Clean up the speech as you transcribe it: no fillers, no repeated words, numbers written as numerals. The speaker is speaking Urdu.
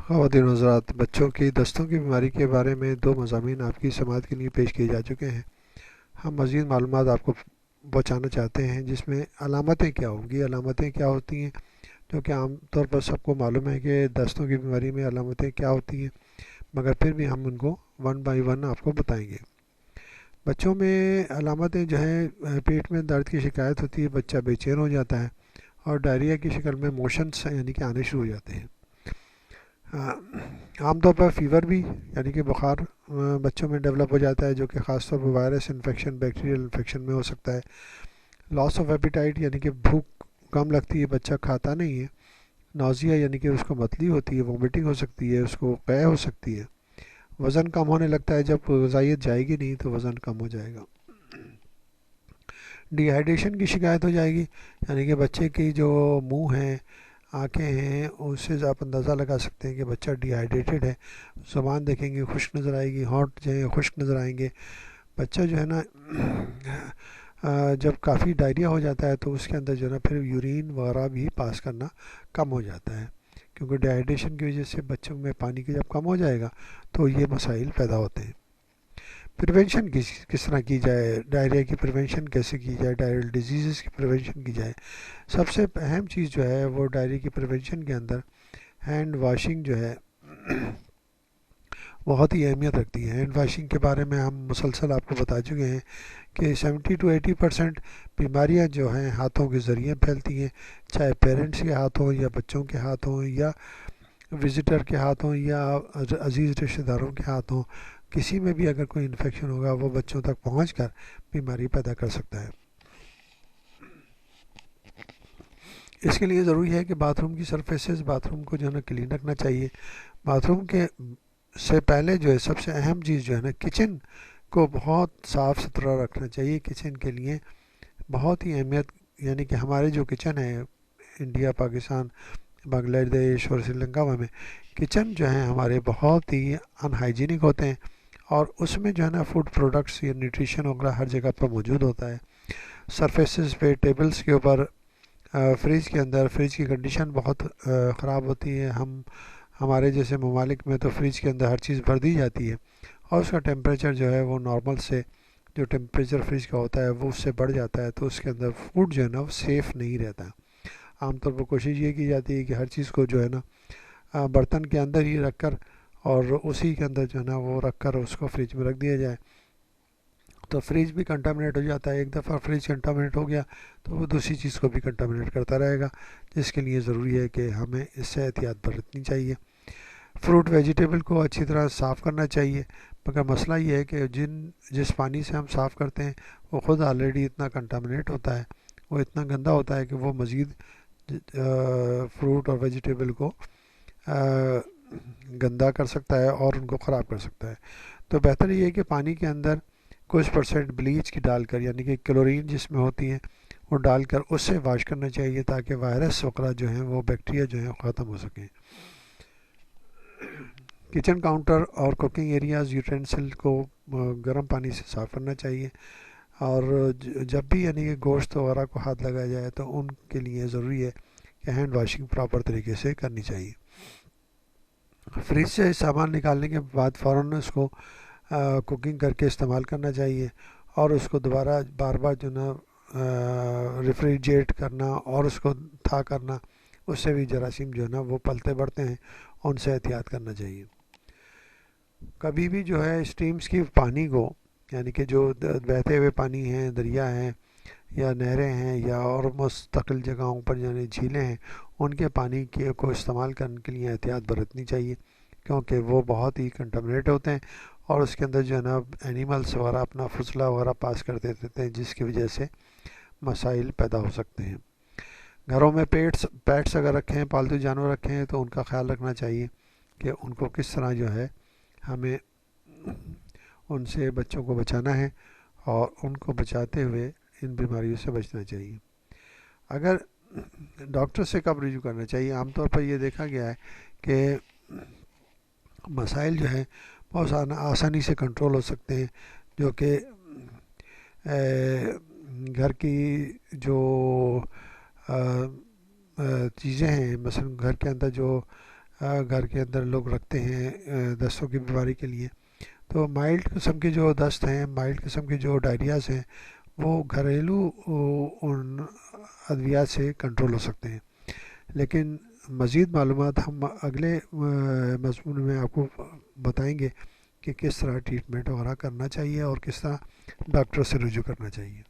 خواتین و حضرات، بچوں کی دستوں کی بیماری کے بارے میں دو مضامین آپ کی سماعت کے لیے پیش کیے جا چکے ہیں۔ ہم مزید معلومات آپ کو پہنچانا چاہتے ہیں، جس میں علامتیں کیا ہوں گی، علامتیں کیا ہوتی ہیں، جو کہ عام طور پر سب کو معلوم ہے کہ دستوں کی بیماری میں علامتیں کیا ہوتی ہیں، مگر پھر بھی ہم ان کو ون بائی ون آپ کو بتائیں گے۔ بچوں میں علامتیں جو ہیں، پیٹ میں درد کی شکایت ہوتی ہے، بچہ بے چین ہو جاتا ہے اور ڈائریا کی شکل میں موشنس یعنی کہ آنے شروع ہو جاتے ہیں۔ عام طور پر فیور بھی یعنی کہ بخار بچوں میں ڈیولپ ہو جاتا ہے، جو کہ خاص طور پر وائرس انفیکشن، بیکٹیریل انفیکشن میں ہو سکتا ہے۔ لاس آف ایپیٹائٹ یعنی کہ بھوک کم لگتی ہے، بچہ کھاتا نہیں ہے۔ نوزیا یعنی کہ اس کو متلی ہوتی ہے، وومٹنگ ہو سکتی ہے، اس کو قے ہو سکتی ہے۔ وزن کم ہونے لگتا ہے، جب غذائیت جائے گی نہیں تو وزن کم ہو جائے گا۔ ڈی ہائیڈریشن کی شکایت ہو جائے گی، یعنی کہ بچے کی جو منہ ہیں، آنکھیں ہیں، اس سے آپ اندازہ لگا سکتے ہیں کہ بچہ ڈی ہائیڈریٹڈ ہے۔ زبان دیکھیں گے خشک نظر آئے گی، ہونٹ جو ہے خشک نظر آئیں گے۔ بچہ جو ہے نا جب کافی ڈائریا ہو جاتا ہے تو اس کے اندر جو ہے نا پھر یورین وغیرہ بھی پاس کرنا کم ہو جاتا ہے، کیونکہ ڈی ہائیڈریشن کی وجہ سے بچوں میں پانی کی جب کم ہو جائے گا تو یہ مسائل پیدا ہوتے ہیں۔ پریونشن کس طرح کی جائے، ڈائریا کی پریونشن کیسے کی جائے، ڈائرل ڈیزیزز کی پریونشن کی جائے۔ سب سے اہم چیز جو ہے وہ ڈائریا کی پریونشن کے اندر ہینڈ واشنگ جو ہے بہت ہی اہمیت رکھتی ہے۔ ہینڈ واشنگ کے بارے میں ہم مسلسل آپ کو بتا چکے ہیں کہ 70 to 80% بیماریاں جو ہیں ہاتھوں کے ذریعے پھیلتی ہیں، چاہے پیرنٹس کے ہاتھ ہوں یا بچوں کے ہاتھ ہوں یا وزٹر کے ہاتھ ہوں یا عزیز رشتہ داروں کے ہاتھ ہوں۔ کسی میں بھی اگر کوئی انفیکشن ہوگا وہ بچوں تک پہنچ کر بیماری پیدا کر سکتا ہے۔ اس کے لیے ضروری ہے کہ باتھ روم کی سرفیسز، باتھ روم کو جو ہے نا کلین رکھنا چاہیے۔ باتھ روم کے سے پہلے جو ہے سب سے اہم چیز جو ہے نا کچن کو بہت صاف ستھرا رکھنا چاہیے۔ کچن کے لیے بہت ہی اہمیت، یعنی کہ ہمارے جو کچن ہے انڈیا، پاکستان، بنگلہ دیش اور سری لنکا میں کچن جو ہیں ہمارے بہت ہی ان ہائیجینک ہوتے ہیں، اور اس میں جو ہے نا فوڈ پروڈکٹس یا نیوٹریشن وغیرہ ہر جگہ پر موجود ہوتا ہے۔ سرفیسز پہ، ٹیبلز کے اوپر، فریج کے اندر، فریج کی کنڈیشن بہت خراب ہوتی ہے۔ ہمارے جیسے ممالک میں تو فریج کے اندر ہر چیز بھر دی جاتی ہے اور اس کا ٹیمپریچر جو ہے وہ نارمل سے، جو ٹیمپریچر فریج کا ہوتا ہے وہ اس سے بڑھ جاتا ہے، تو اس کے اندر فوڈ جو ہے نا وہ سیف نہیں رہتا۔ عام طور پر کوشش یہ کی جاتی ہے کہ ہر چیز کو جو ہے نا برتن کے اندر ہی رکھ کر اور اسی کے اندر جو ہے نا وہ رکھ کر اس کو فریج میں رکھ دیا جائے، تو فریج بھی کنٹامنیٹ ہو جاتا ہے۔ ایک دفعہ فریج کنٹامنیٹ ہو گیا تو وہ دوسری چیز کو بھی کنٹامنیٹ کرتا رہے گا، جس کے لیے ضروری ہے کہ ہمیں اس سے احتیاط برتنی چاہیے۔ فروٹ ویجیٹیبل کو اچھی طرح صاف کرنا چاہیے، مگر مسئلہ یہ ہے کہ جس پانی سے ہم صاف کرتے ہیں وہ خود آلریڈی اتنا کنٹامنیٹ ہوتا ہے، وہ اتنا گندا ہوتا ہے کہ وہ مزید فروٹ اور ویجیٹیبل کو گندا کر سکتا ہے اور ان کو خراب کر سکتا ہے۔ تو بہتر یہ ہے کہ پانی کے اندر کچھ پرسنٹ بلیچ کی ڈال کر، یعنی کہ کلورین جس میں ہوتی ہیں وہ ڈال کر اس سے واش کرنا چاہیے، تاکہ وائرس وغیرہ جو ہیں وہ بیکٹیریا جو ہیں ختم ہو سکیں۔ کچن کاؤنٹر اور کوکنگ ایریاز، یوٹینسل کو گرم پانی سے صاف کرنا چاہیے، اور جب بھی یعنی کہ گوشت وغیرہ کو ہاتھ لگایا جائے تو ان کے لیے ضروری ہے کہ ہینڈ واشنگ پراپر طریقے سے کرنی چاہیے۔ فریج سے سامان نکالنے کے بعد فوراً اس کو کوکنگ کر کے استعمال کرنا چاہیے، اور اس کو دوبارہ بار بار جو نا ریفریجریٹ کرنا اور اس کو تھا کرنا، اس سے بھی جراثیم جو ہے نا وہ پلتے بڑھتے ہیں، ان سے احتیاط کرنا چاہیے۔ کبھی بھی جو ہے اسٹریمز کی پانی کو، یعنی کہ جو بہتے ہوئے پانی ہیں، دریا ہیں یا نہریں ہیں یا اور مستقل جگہوں پر یعنی جھیلیں ہیں، ان کے پانی کو استعمال کرنے کے لیے احتیاط برتنی چاہیے، کیونکہ وہ بہت ہی کنٹامنیٹ ہوتے ہیں اور اس کے اندر جو ہے نا اینیملس وغیرہ اپنا فضلہ وغیرہ پاس کر دیتے ہیں، جس کی وجہ سے مسائل پیدا ہو سکتے ہیں۔ گھروں میں پیٹس اگر رکھیں ہیں، پالتو جانور رکھیں ہیں، تو ان کا خیال رکھنا چاہیے کہ ان کو کس طرح جو ہے ہمیں ان سے بچوں کو بچانا ہے، اور ان کو بچاتے ہوئے ان بیماریوں سے بچنا چاہیے۔ اگر ڈاکٹر سے کب رجوع کرنا چاہیے؟ عام طور پر یہ دیکھا گیا ہے کہ مسائل جو ہیں بہت آسانی سے کنٹرول ہو سکتے ہیں، جو کہ گھر کی جو چیزیں ہیں، مثلا گھر کے اندر جو گھر کے اندر لوگ رکھتے ہیں دستوں کی بیماری کے لیے. تو مائلڈ قسم کے جو دست ہیں، مائلڈ قسم کے جو ڈائریاز ہیں، وہ گھریلو ان ادویات سے کنٹرول ہو سکتے ہیں. لیکن مزید معلومات ہم اگلے مضمون میں آپ کو بتائیں گے کہ کس طرح ٹریٹمنٹ وغیرہ کرنا چاہیے اور کس طرح ڈاکٹر سے رجوع کرنا چاہیے.